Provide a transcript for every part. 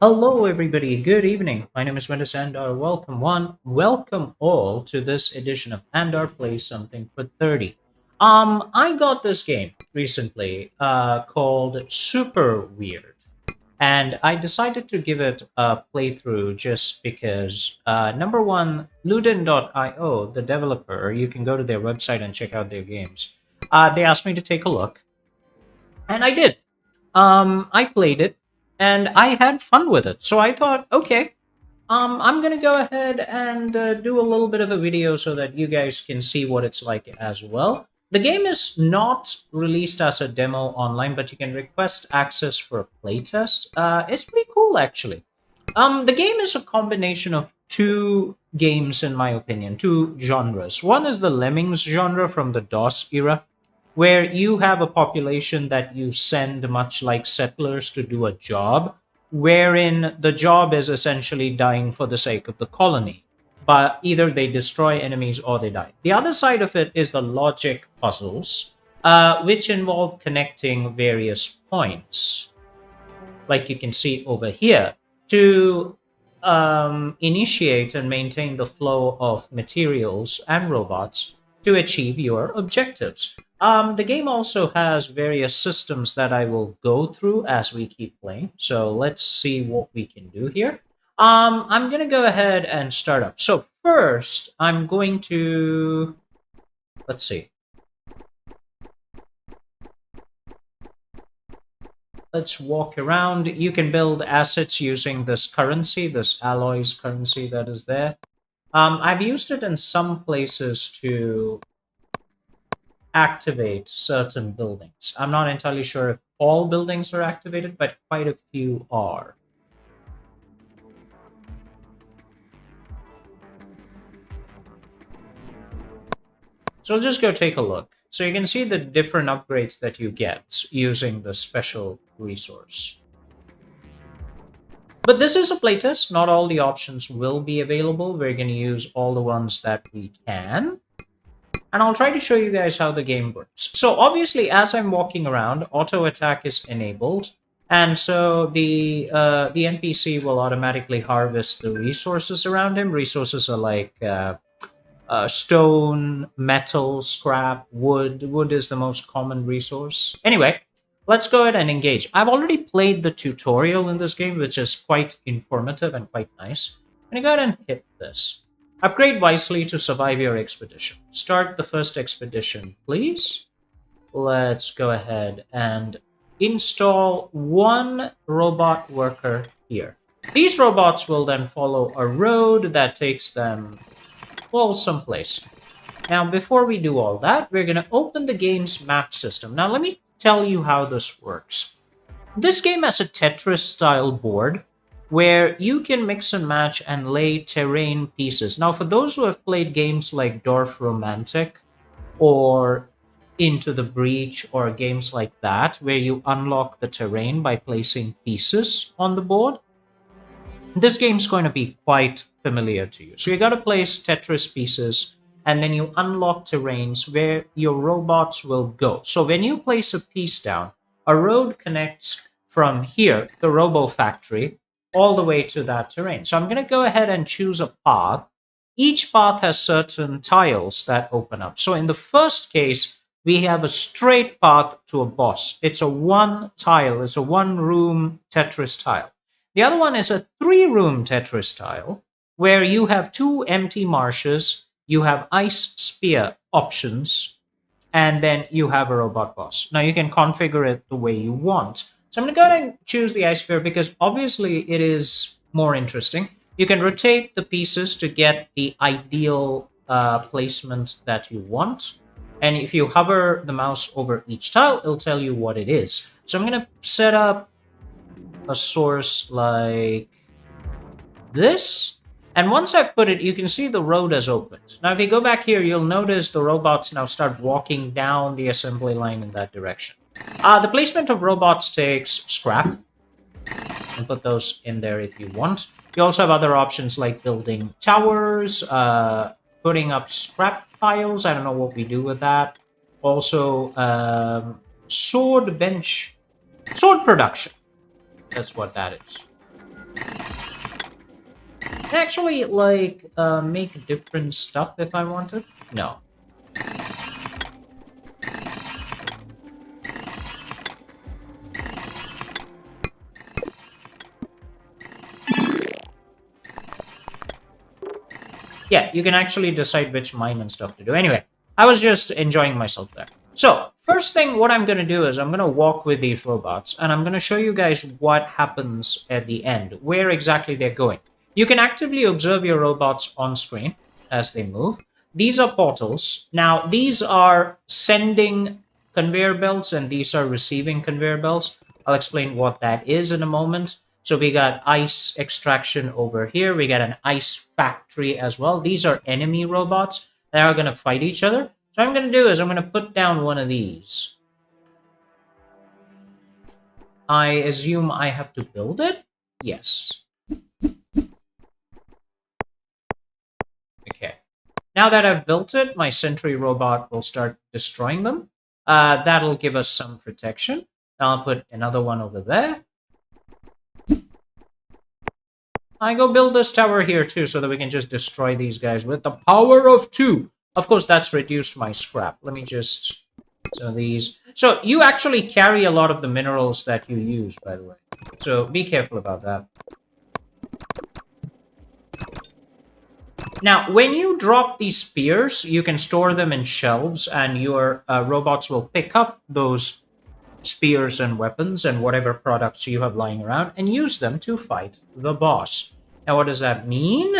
Hello, everybody. Good evening. My name is Windus Andar. Welcome all to this edition of Andar Plays Something for 30. I got this game recently called Super Weird, and I decided to give it a playthrough just because, number one, Ludin.io, the developer, you can go to their website and check out their games. They asked me to take a look, and I did. I played it and I had fun with it. So I thought, okay, I'm gonna go ahead and do a little bit of a video so that you guys can see what it's like as well. The game is not released as a demo online, but you can request access for a playtest. It's pretty cool, actually. The game is a combination of two games, in my opinion, two genres. One is the Lemmings genre from the DOS era, where you have a population that you send, much like settlers, to do a job, wherein the job is essentially dying for the sake of the colony. But either they destroy enemies or they die. The other side of it is the logic puzzles, which involve connecting various points, like you can see over here, to initiate and maintain the flow of materials and robots to achieve your objectives. The game also has various systems that I will go through as we keep playing. So let's see what we can do here. I'm going to go ahead and start up. So first, I'm going to, let's see. Let's walk around. You can build assets using this currency, this alloys currency that is there. I've used it in some places to activate certain buildings. I'm not entirely sure if all buildings are activated, but quite a few are. So I'll just go take a look. So you can see the different upgrades that you get using the special resource. But this is a playtest. Not all the options will be available. We're going to use all the ones that we can. And I'll try to show you guys how the game works. So obviously, as I'm walking around, auto attack is enabled. And so the NPC will automatically harvest the resources around him. Resources are like stone, metal, scrap, wood. Wood is the most common resource. Anyway, let's go ahead and engage. I've already played the tutorial in this game, which is quite informative and quite nice. I'm going to go ahead and hit this. Upgrade wisely to survive your expedition. Start the first expedition, please. Let's go ahead and install one robot worker here. These robots will then follow a road that takes them, well, someplace. Now, before we do all that, we're going to open the game's map system. Now, let me tell you how this works. This game has a Tetris-style board where you can mix and match and lay terrain pieces. Now, for those who have played games like Dorf Romantic or Into the Breach or games like that, where you unlock the terrain by placing pieces on the board, this game's going to be quite familiar to you. So you got to place Tetris pieces, and then you unlock terrains where your robots will go. So when you place a piece down, a road connects from here, the Robo Factory, all the way to that terrain. So I'm going to go ahead and choose a path. Each path has certain tiles that open up. So in the first case, we have a straight path to a boss. It's a one tile, it's a one room Tetris tile. The other one is a three-room Tetris tile where you have two empty marshes, you have ice spear options, and then you have a robot boss. Now you can configure it the way you want. So I'm going to go ahead and choose the ice spear because obviously it is more interesting. You can rotate the pieces to get the ideal placement that you want. And if you hover the mouse over each tile, it'll tell you what it is. So I'm going to set up a source like this. And once I've put it, you can see the road has opened. Now, if you go back here, you'll notice the robots now start walking down the assembly line in that direction. The placement of robots takes scrap. And put those in there if you want. You also have other options like building towers, putting up scrap piles. I don't know what we do with that. Also, sword production. That's what that is. And actually, like, make different stuff if I wanted? No. Yeah, you can actually decide which mine and stuff to do. Anyway, I was just enjoying myself there. So, first thing, what I'm going to do is I'm going to walk with these robots, and I'm going to show you guys what happens at the end, where exactly they're going. You can actively observe your robots on screen as they move. These are portals. Now, these are sending conveyor belts, and these are receiving conveyor belts. I'll explain what that is in a moment. So we got ice extraction over here. We got an ice factory as well. These are enemy robots that are going to fight each other. So what I'm going to do is I'm going to put down one of these. I assume I have to build it? Yes. Okay. Now that I've built it, my sentry robot will start destroying them. That'll give us some protection. I'll put another one over there. I go build this tower here too so that we can just destroy these guys with the power of 2. Of course, that's reduced my scrap. Let me just... So these... So you actually carry a lot of the minerals that you use, by the way. So be careful about that. Now, when you drop these spears, you can store them in shelves, and your robots will pick up those spears and weapons and whatever products you have lying around and use them to fight the boss. Now, what does that mean?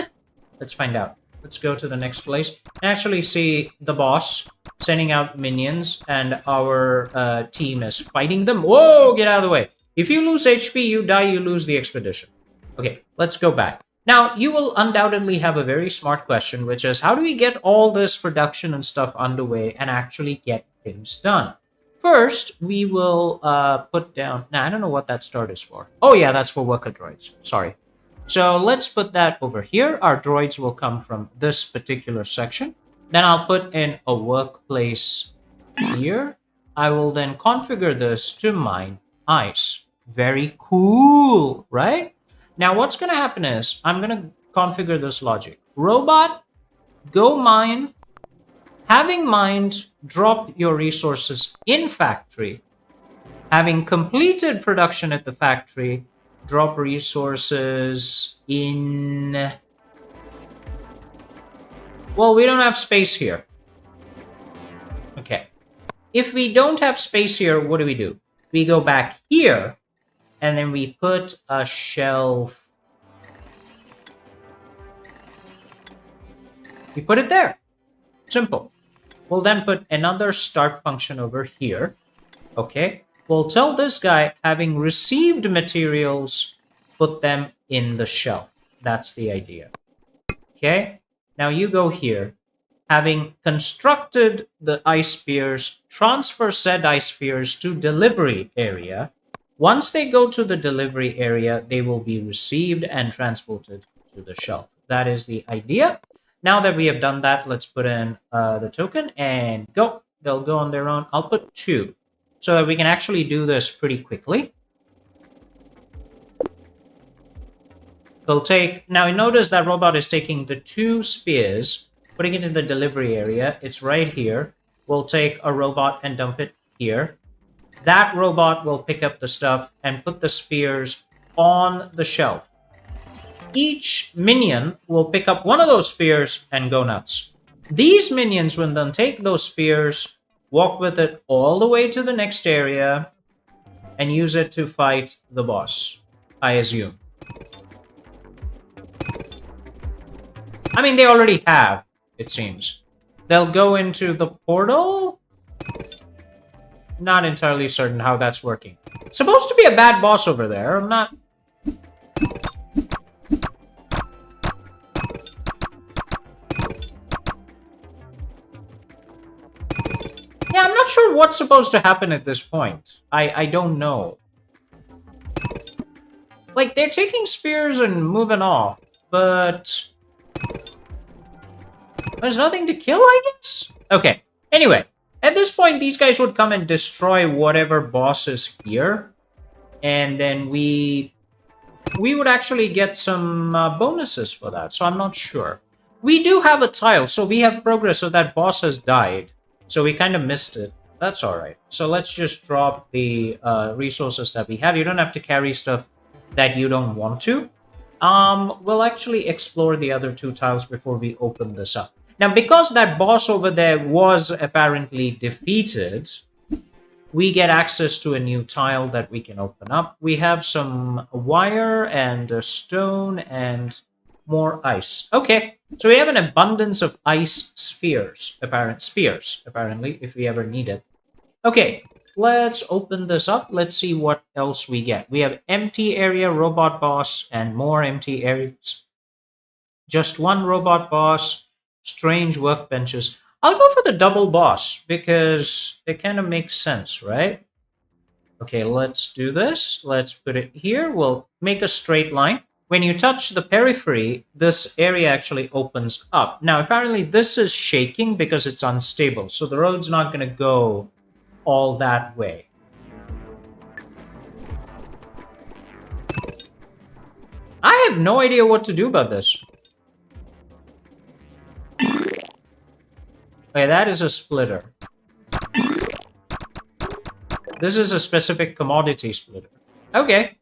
Let's find out. Let's go to the next place and actually see the boss sending out minions, and our team is fighting them. Whoa, get out of the way. If you lose HP, you die, you lose the expedition. Okay, let's go back. Now, you will undoubtedly have a very smart question, which is, how do we get all this production and stuff underway and actually get things done? First, we will put down... Now, I don't know what that start is for. Oh, yeah, that's for worker droids. Sorry. So let's put that over here. Our droids will come from this particular section. Then I'll put in a workplace here. I will then configure this to mine ice. Very cool, right? Now, what's going to happen is I'm going to configure this logic. Robot, go mine. Having mined, drop your resources in factory. Having completed production at the factory, drop resources in... Well, we don't have space here. Okay. If we don't have space here, what do? We go back here, and then we put a shelf. We put it there. Simple. We'll then put another start function over here. Okay. We'll tell this guy, having received materials, put them in the shelf. That's the idea. Okay. Now you go here. Having constructed the ice spheres, transfer said ice spheres to delivery area. Once they go to the delivery area, they will be received and transported to the shelf. That is the idea. Now that we have done that, let's put in the token and go. They'll go on their own. I'll put 2 so that we can actually do this pretty quickly. We'll take... Now, notice that robot is taking the 2 spears, putting it in the delivery area. It's right here. We'll take a robot and dump it here. That robot will pick up the stuff and put the spears on the shelf. Each minion will pick up one of those spears and go nuts. These minions will then take those spears, walk with it all the way to the next area, and use it to fight the boss, I assume. I mean, they already have, it seems. They'll go into the portal? Not entirely certain how that's working. Supposed to be a bad boss over there. I'm not... Yeah, I'm not sure what's supposed to happen at this point. I don't know. Like, they're taking spears and moving off, but... There's nothing to kill, I guess? Okay. Anyway, at this point, these guys would come and destroy whatever boss is here. And then we we would actually get some bonuses for that. So I'm not sure. We do have a tile, so we have progress. So that boss has died. So we kind of missed it. That's all right. So let's just drop the resources that we have. You don't have to carry stuff that you don't want to. We'll actually explore the other two tiles before we open this up. Now, because that boss over there was apparently defeated, we get access to a new tile that we can open up. We have some wire and stone and more ice. Okay, so we have an abundance of ice apparently, if we ever need it. Okay, let's open this up. Let's see what else we get. We have empty area, robot boss, and more empty areas. Just one robot boss, strange workbenches. I'll go for the double boss because it kind of makes sense, right? Okay, let's do this. Let's put it here. We'll make a straight line. When you touch the periphery, this area actually opens up. Now, apparently this is shaking because it's unstable, so the road's not going to go all that way. I have no idea what to do about this. Okay, that is a splitter. This is a specific commodity splitter. Okay.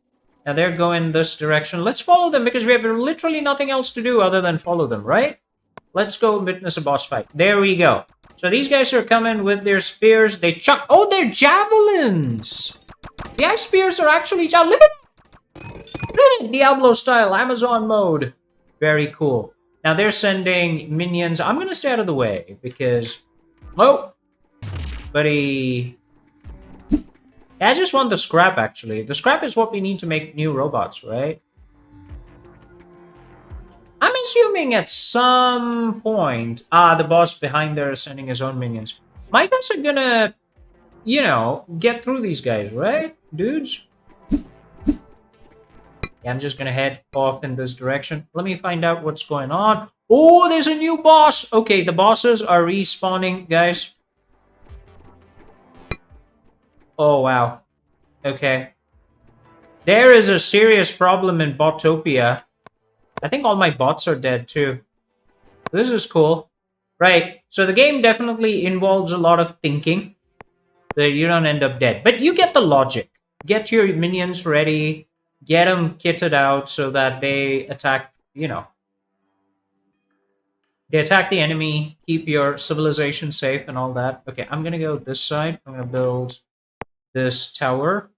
Now they're going this direction. Let's follow them because we have literally nothing else to do other than follow them, right? Let's go witness a boss fight. There we go. So these guys are coming with their spears. They chuck... Oh, they're javelins! The ice spears are actually javelins. Look at it! Diablo style, Amazon mode. Very cool. Now they're sending minions. I'm going to stay out of the way because... Oh! Buddy... I just want the scrap, actually. The scrap is what we need to make new robots, right? I'm assuming at some point... the boss behind there is sending his own minions. My guys are gonna, you know, get through these guys, right, dudes? Yeah, I'm just gonna head off in this direction. Let me find out what's going on. Oh, there's a new boss! Okay, the bosses are respawning, guys. Oh, wow. Okay. There is a serious problem in Botopia. I think all my bots are dead, too. This is cool. Right. So the game definitely involves a lot of thinking. That you don't end up dead. But you get the logic. Get your minions ready. Get them kitted out so that they attack, you know. They attack the enemy. Keep your civilization safe and all that. Okay, I'm going to go this side. I'm going to build this tower.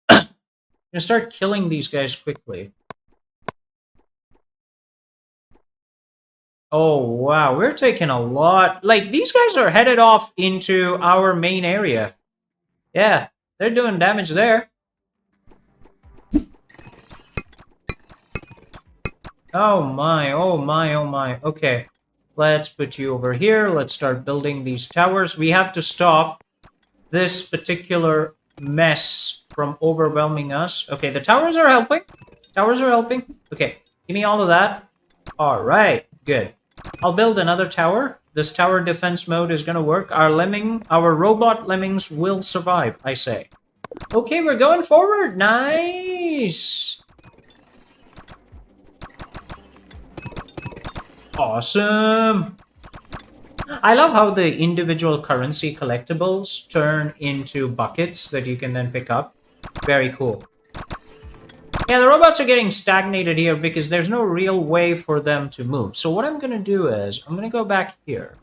I'm going to start killing these guys quickly. Oh, wow. We're taking a lot. Like, these guys are headed off into our main area. Yeah, they're doing damage there. Oh my, oh my, oh my. Okay, let's put you over here. Let's start building these towers. We have to stop this particular mess from overwhelming us. Okay, the towers are helping. Towers are helping. Okay, give me all of that. All right, good. I'll build another tower. This tower defense mode is going to work. Our robot lemmings will survive, I say. Okay, we're going forward. Nice. Awesome. I love how the individual currency collectibles turn into buckets that you can then pick up. Very cool. Yeah, the robots are getting stagnated here because there's no real way for them to move. So what I'm going to do is, I'm going to go back here.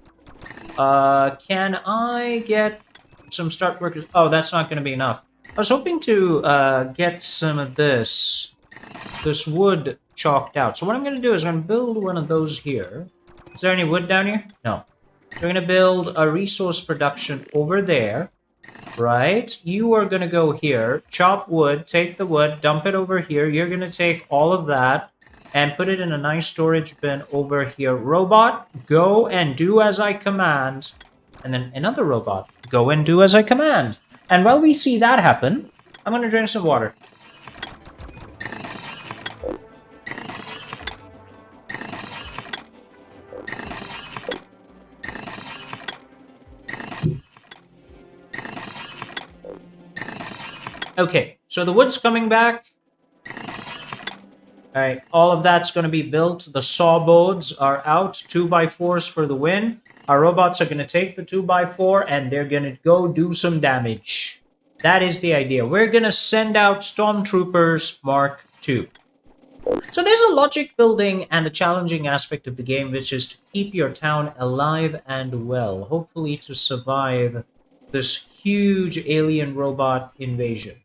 Can I get some start workers? Oh, that's not going to be enough. I was hoping to get some of this wood chalked out. So what I'm going to do is I'm going to build one of those here. Is there any wood down here? No. We're going to build a resource production over there. Right? You are going to go here, chop wood, take the wood, dump it over here. You're going to take all of that and put it in a nice storage bin over here. Robot, go and do as I command. And then another robot, go and do as I command. And while we see that happen, I'm going to drink some water. Okay, so the wood's coming back. All right, all of that's going to be built. The sawboards are out, 2x4s for the win. Our robots are going to take the 2x4 and they're going to go do some damage. That is the idea. We're going to send out Stormtroopers Mark II. So there's a logic building and a challenging aspect of the game, which is to keep your town alive and well, hopefully to survive this huge alien robot invasion.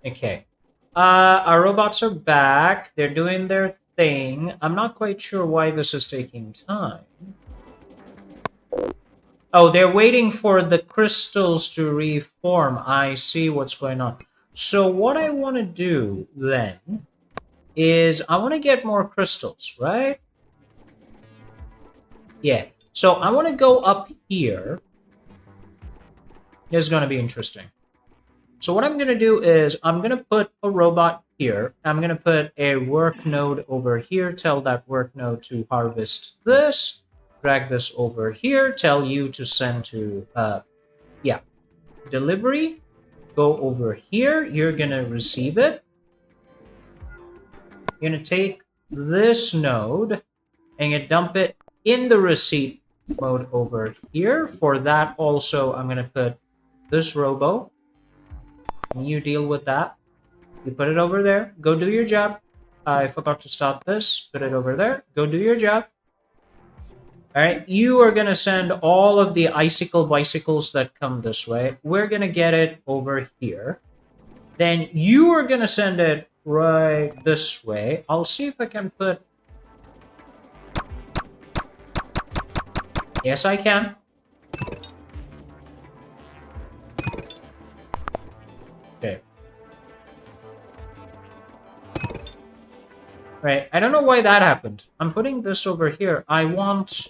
Okay. Our robots are back. They're doing their thing. I'm not quite sure why this is taking time. Oh, they're waiting for the crystals to reform. I see what's going on. So what I want to do then is I want to get more crystals, right? Yeah. So I want to go up here. This is going to be interesting. So what I'm going to do is I'm going to put a robot here. I'm going to put a work node over here. Tell that work node to harvest this. Drag this over here. Tell you to send to, delivery. Go over here. You're going to receive it. You're going to take this node and you dump it in the receipt mode over here. For that also, I'm going to put this robo. And you deal with that. You put it over there. Go do your job. I forgot to stop this. Put it over there. Go do your job. All right. You are going to send all of the icicle bicycles that come this way. We're going to get it over here. Then you are going to send it right this way. I'll see if I can put... Yes, I can. Okay. Right, I don't know why that happened. I'm putting this over here. I want...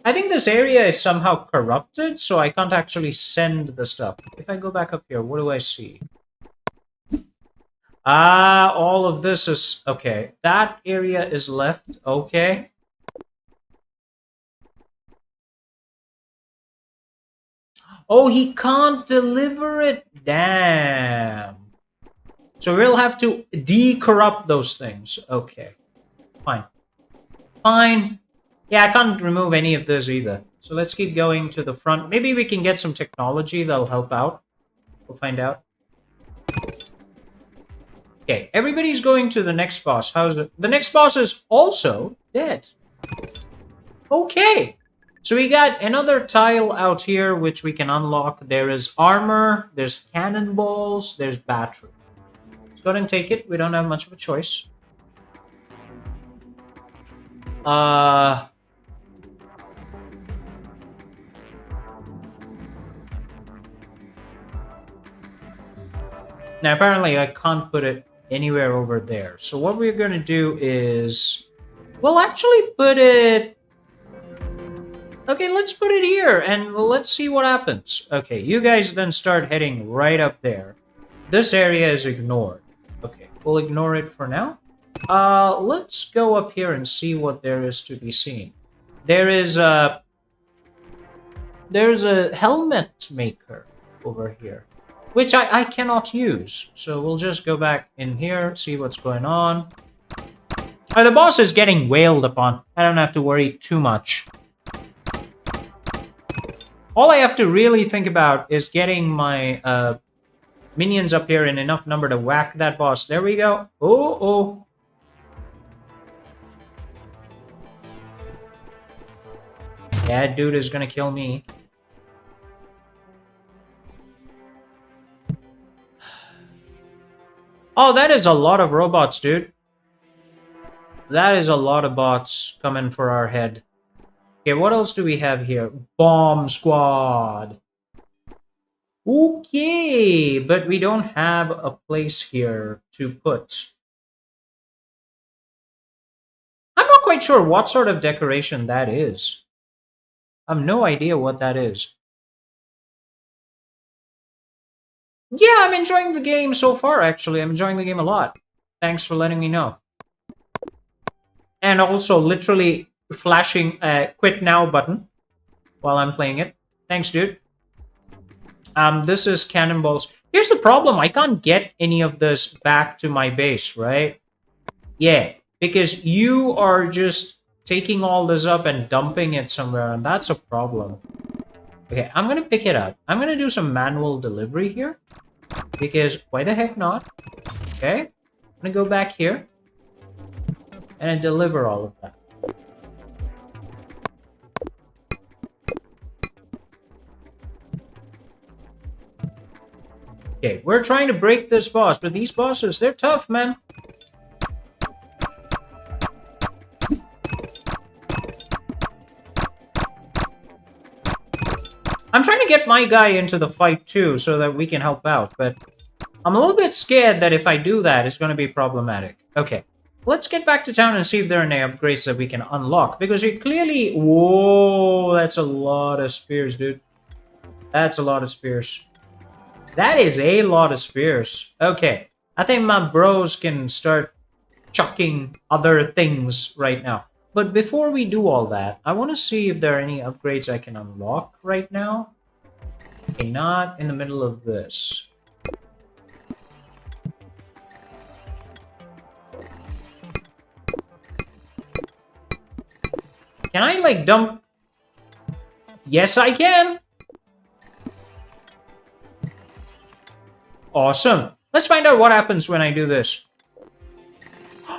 I think this area is somehow corrupted, so I can't actually send the stuff. If I go back up here, what do I see? Ah, all of this is... Okay, that area is left. Okay. Oh, he can't deliver it. Damn. So we'll have to decorrupt those things. Okay. Fine. Fine. Yeah, I can't remove any of this either. So let's keep going to the front. Maybe we can get some technology that'll help out. We'll find out. Okay, everybody's going to the next boss. How's it? The next boss is also dead. Okay. So we got another tile out here which we can unlock. There is armor, there's cannonballs, there's battery. Let's go ahead and take it. We don't have much of a choice. Now, apparently, I can't put it anywhere over there. So what we're going to do is... We'll actually put it... Okay, let's put it here, and let's see what happens. Okay, you guys then start heading right up there. This area is ignored. Okay, we'll ignore it for now. Let's go up here and see what there is to be seen. There's a helmet maker over here, which I cannot use. So we'll just go back in here, see what's going on. The boss is getting wailed upon. I don't have to worry too much. All I have to really think about is getting my minions up here in enough number to whack that boss. There we go. Oh. That dude is gonna kill me. Oh, that is a lot of robots, dude. That is a lot of bots coming for our head. Okay, what else do we have here? Bomb squad. Okay, but we don't have a place here to put. I'm not quite sure what sort of decoration that is. I have no idea what that is. Yeah, I'm enjoying the game so far, actually. I'm enjoying the game a lot. Thanks for letting me know. And also, literally flashing a quit now button while I'm playing it. Thanks, dude. This is cannonballs. Here's the problem. I can't get any of this back to my base, right? Yeah, because you are just taking all this up and dumping it somewhere, and that's a problem. Okay, I'm gonna pick it up. I'm gonna do some manual delivery here, because why the heck not? Okay, I'm gonna go back here and deliver all of that. Okay, we're trying to break this boss, but these bosses, they're tough, man. I'm trying to get my guy into the fight too, so that we can help out, but I'm a little bit scared that if I do that, it's going to be problematic. Okay, let's get back to town and see if there are any upgrades that we can unlock, because you clearly... Whoa, that's a lot of spears, dude. That's a lot of spears. That is a lot of spears. Okay, I think my bros can start chucking other things right now. But before we do all that, I want to see if there are any upgrades I can unlock right now. Okay, not in the middle of this. Can I, like, dump... Yes, I can! Awesome. Let's find out what happens when I do this.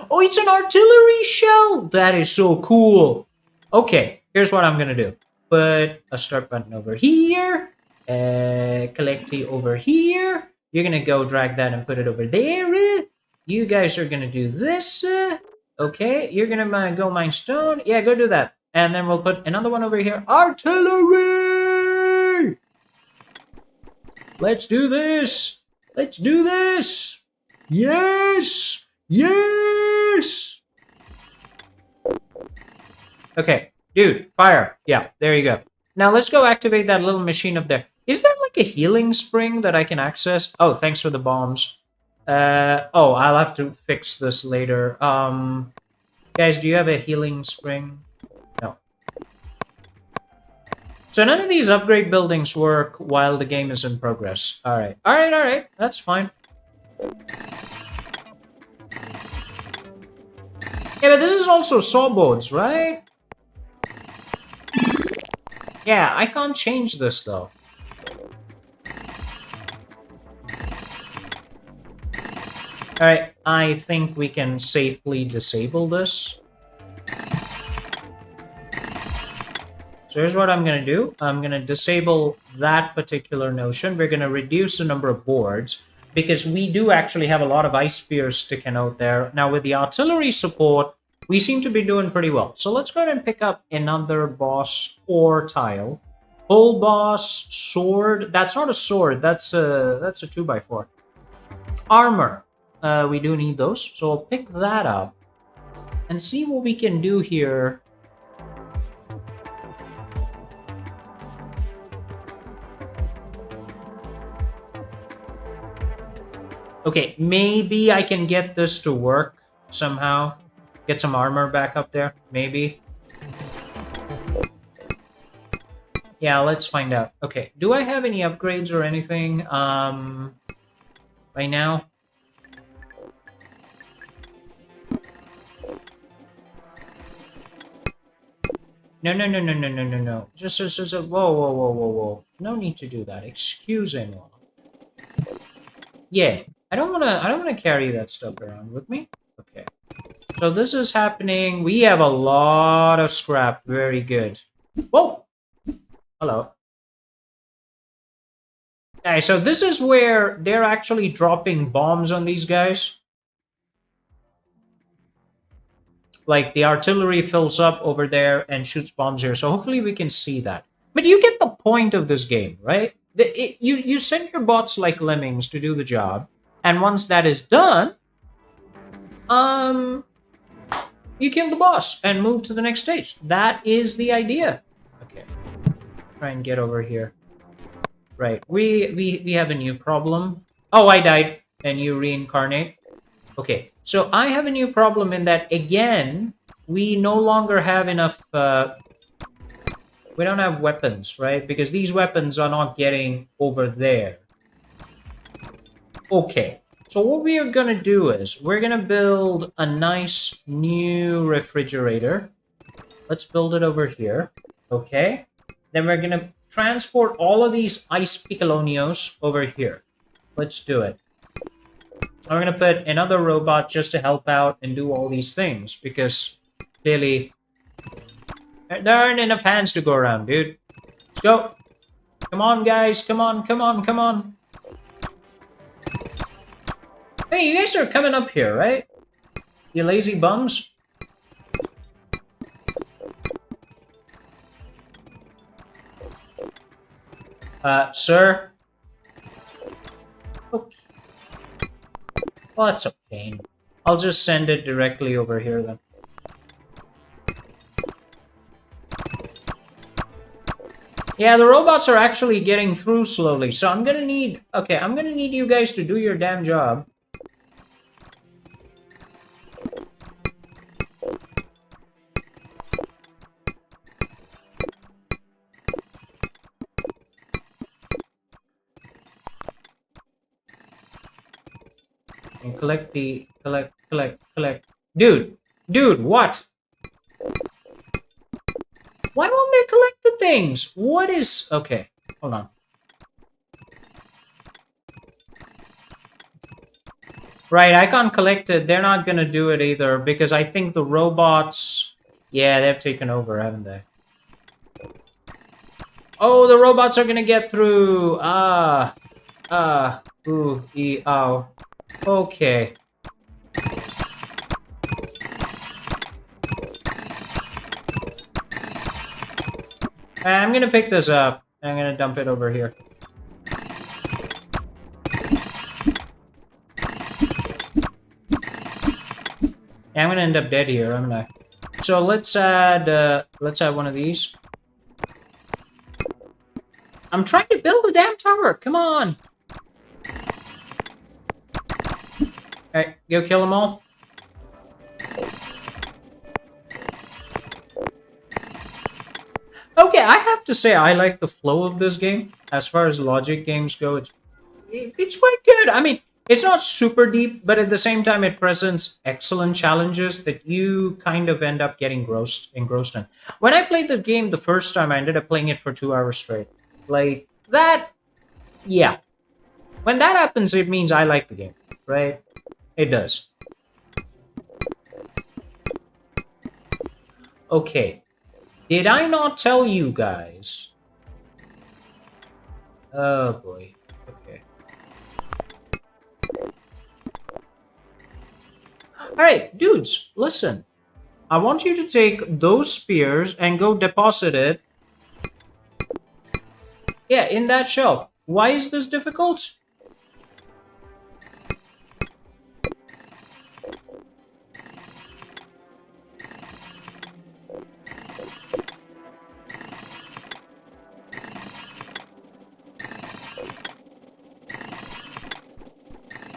Oh, it's an artillery shell! That is so cool. Okay, here's what I'm gonna do. Put a start button over here. Collecty over here. You're gonna go drag that and put it over there. You guys are gonna do this. Okay, you're gonna go mine stone. Yeah, go do that. And then we'll put another one over here. Artillery! Let's do this! Let's do this! Yes! Yes! Okay, dude, fire. Yeah, there you go. Now let's go activate that little machine up there. Is there like a healing spring that I can access? Oh, thanks for the bombs. Oh, I'll have to fix this later. Guys, do you have a healing spring? No. So none of these upgrade buildings work while the game is in progress. Alright. Alright, alright. That's fine. Yeah, but this is also sawbones, right? Yeah, I can't change this though. Alright, I think we can safely disable this. So here's what I'm going to do. I'm going to disable that particular notion. We're going to reduce the number of boards, because we do actually have a lot of ice spears sticking out there. Now, with the artillery support, we seem to be doing pretty well. So let's go ahead and pick up another boss ore tile. Full boss, sword. That's not a sword. That's a 2x4. Armor. We do need those. So I'll pick that up and see what we can do here. Okay, maybe I can get this to work somehow. Get some armor back up there, maybe. Yeah, let's find out. Okay, do I have any upgrades or anything right now? No, no, no, no, no, no, no, no. Just, whoa, whoa, whoa, whoa, whoa. No need to do that. Excuse anyone. Yeah, I don't wanna carry that stuff around with me. Okay. So this is happening. We have a lot of scrap. Very good. Whoa! Hello. Alright, so this is where they're actually dropping bombs on these guys. Like, the artillery fills up over there and shoots bombs here. So hopefully we can see that. But you get the point of this game, right? You send your bots like lemmings to do the job. And once that is done, you kill the boss and move to the next stage. That is the idea. Okay. Try and get over here. Right. We have a new problem. Oh, I died and you reincarnate. Okay. So I have a new problem in that again, we no longer have enough we don't have weapons, right? Because these weapons are not getting over there. Okay. So what we are going to do is we're going to build a nice new refrigerator. Let's build it over here. Okay. Then we're going to transport all of these ice piccolonios over here. Let's do it. I'm going to put another robot just to help out and do all these things because clearly there aren't enough hands to go around, dude. Let's go. Come on, guys. Come on, come on, come on. Hey, you guys are coming up here, right? You lazy bums. Sir? Okay. Well, that's a pain. I'll just send it directly over here then. Yeah, the robots are actually getting through slowly, so I'm gonna need... Okay, I'm gonna need you guys to do your damn job. And collect the... Collect. Dude, what? Why won't they collect the things? What is... Okay, hold on. Right, I can't collect it. They're not gonna do it either, because I think the robots... Yeah, they've taken over, haven't they? Oh, the robots are gonna get through! Ooh, ow. Okay. I'm gonna pick this up. I'm gonna dump it over here. Yeah, I'm gonna end up dead here, aren't I? So let's add one of these. I'm trying to build a damn tower. Come on. Alright, go kill them all. Okay, I have to say I like the flow of this game. As far as logic games go, it's quite good. I mean, it's not super deep, but at the same time, it presents excellent challenges that you kind of end up getting engrossed in. When I played the game the first time, I ended up playing it for 2 hours straight. Like, that... Yeah. When that happens, it means I like the game, right? It does. Okay. Did I not tell you guys? Oh boy. Okay. Alright, dudes, listen. I want you to take those spears and go deposit it. Yeah, in that shelf. Why is this difficult?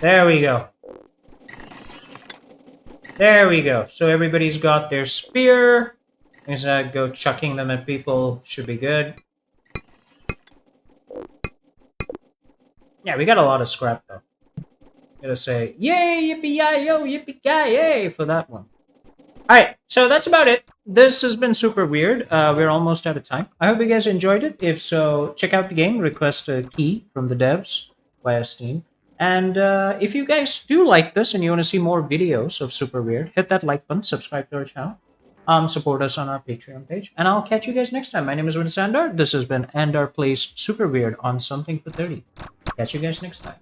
There we go. There we go. So everybody's got their spear. Is go chucking them at people should be good. Yeah, we got a lot of scrap though. Gotta say, yay, yippee-yi-yo, yippee-ki-yay for that one. Alright, so that's about it. This has been super weird. We're almost out of time. I hope you guys enjoyed it. If so, check out the game. Request a key from the devs via Steam. And if you guys do like this and you want to see more videos of Super Weird, hit that like button, subscribe to our channel, support us on our Patreon page, and I'll catch you guys next time. My name is Windus Andar. This has been Andar Plays Super Weird on Something for 30. Catch you guys next time.